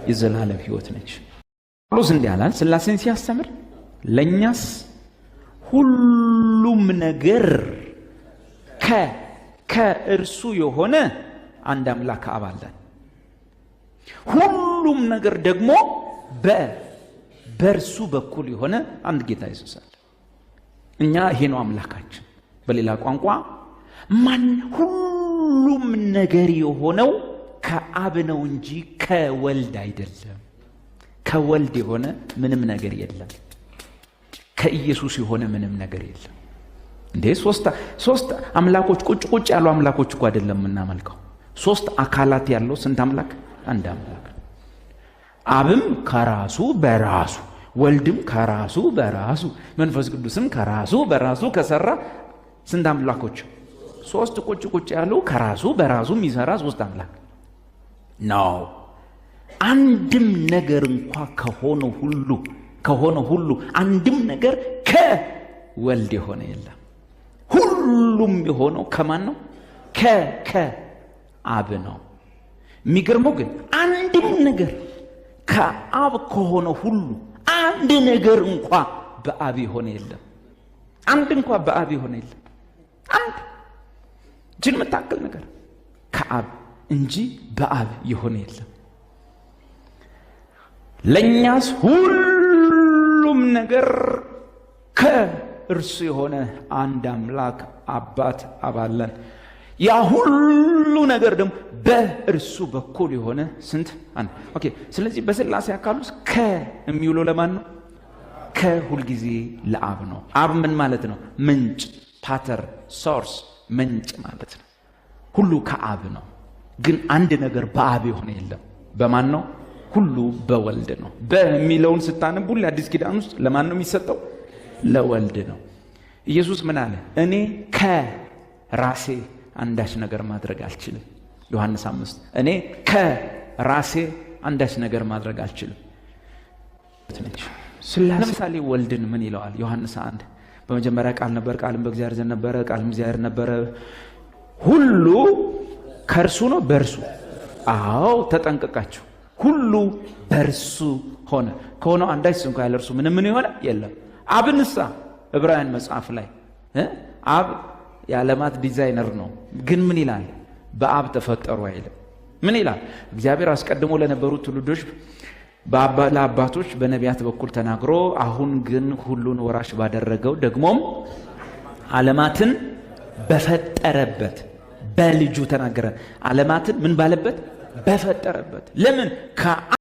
የዘላለም ሕይወት ነች። ጳውሎስ እንዲህ አላል ሥላሴን ሲያስተምር ለኛስ ሁሉም ነገር ከእርሱ የሆነ አንድ አምላክ አብ አለን። ሁሉም ነገር ደግሞ በእርሱ በኩል የሆነ አንድ ጌታ ኢየሱስ አለ። እኛ ይሄ ነው አምላካችን። በሌላ ቋንቋ ሁሉም ነገር የሆነው ከአብ ነው እንጂ ከወልድ አይደለም። ከወልድ የሆነ ምንም ነገር የለም። ከኢየሱስ የሆነ ምንም ነገር የለም። እንዴ ሶስት አምላኮች ቁጭ ያሉ አምላኮች እኮ አይደለም የምናመልከው። ሶስት አካላት ያለው ስንት አምላክ? አንድ አምላክ። አብም ከራሱ በራሱ፣ ወልድም ከራሱ በራሱ፣ መንፈስ ቅዱስም ከራሱ በራሱ ከሰራ ስንት አምላኮች? ሶስት ቁጭ ያሉ ከራሱ በራሱ የሚሰራ ሶስት አምላክ ነው። አንድም ነገር እንኳ ከሆነ ሁሉ አንድም ነገር ከወልድ የሆነ የለም። ሁሉም የሆነው ከማን ነው? ከአብ ነው። የሚገርመው ግን አንድም ነገር ከአብ ከሆነ ሁሉ አንድ ነገር እንኳ በአብ የሆነ የለም። አንድ እንኳ በአብ የሆነ የለም። አንድ ጅን መታከል ነገር ከአብ እንጂ በአብ የሆነ የለም። ለኛስ ሁሉም ነገር ከእርሱ የሆነ አንድ አምላክ አባት አብ አለን። ያ ሁሉ ነገር ደግሞ በእርሱ በኩል የሆነ ስንት? አንድ። ኦኬ። ስለዚህ በሥላሴ አካል ውስጥ የሚውለው ለማን ነው? ከሁልጊዜ ለአብ ነው። አብ ምን ማለት ነው? ምንጭ፣ ፓተር፣ ሶርስ፣ ምንጭ ማለት ነው። ሁሉ ከአብ ነው። ግን አንድ ነገር በአብ የሆነ የለም። በማን ነው? ሁሉ በወልድ ነው። በሚለውን ስታነቡ አዲስ ኪዳን ውስጥ ለማን ነው የሚሰጠው? ለወልድ ነው። ኢየሱስ ምን አለ? እኔ ከራሴ አንዳች ነገር ማድረግ አልችልም። ዮሐንስ 5 እኔ ከራሴ አንዳች ነገር ማድረግ አልችልም። ለምሳሌ ወልድን ምን ይለዋል? ዮሐንስ 1 በመጀመሪያ ቃል ነበር፣ ቃልም በእግዚአብሔር ዘንድ ነበረ፣ ቃልም እግዚአብሔር ነበረ። ሁሉ ከእርሱ ነው፣ በእርሱ። አዎ ተጠንቀቃችሁ። ሁሉ በእርሱ ሆነ፣ ከሆነው አንዳች እንኳ ያለ እርሱ ምንም የሆነ የለም። አብንሳ ዕብራውያን መጽሐፍ ላይ አብ የዓለማት ዲዛይነር ነው። ግን ምን ይላል? በአብ ተፈጠሩ አይልም። ምን ይላል? እግዚአብሔር አስቀድሞ ለነበሩት ትውልዶች ለአባቶች በነቢያት በኩል ተናግሮ አሁን ግን ሁሉን ወራሽ ባደረገው ደግሞም ዓለማትን በፈጠረበት በልጁ ተናገረ። ዓለማትን ምን ባለበት? በፈጠረበት። ለምን?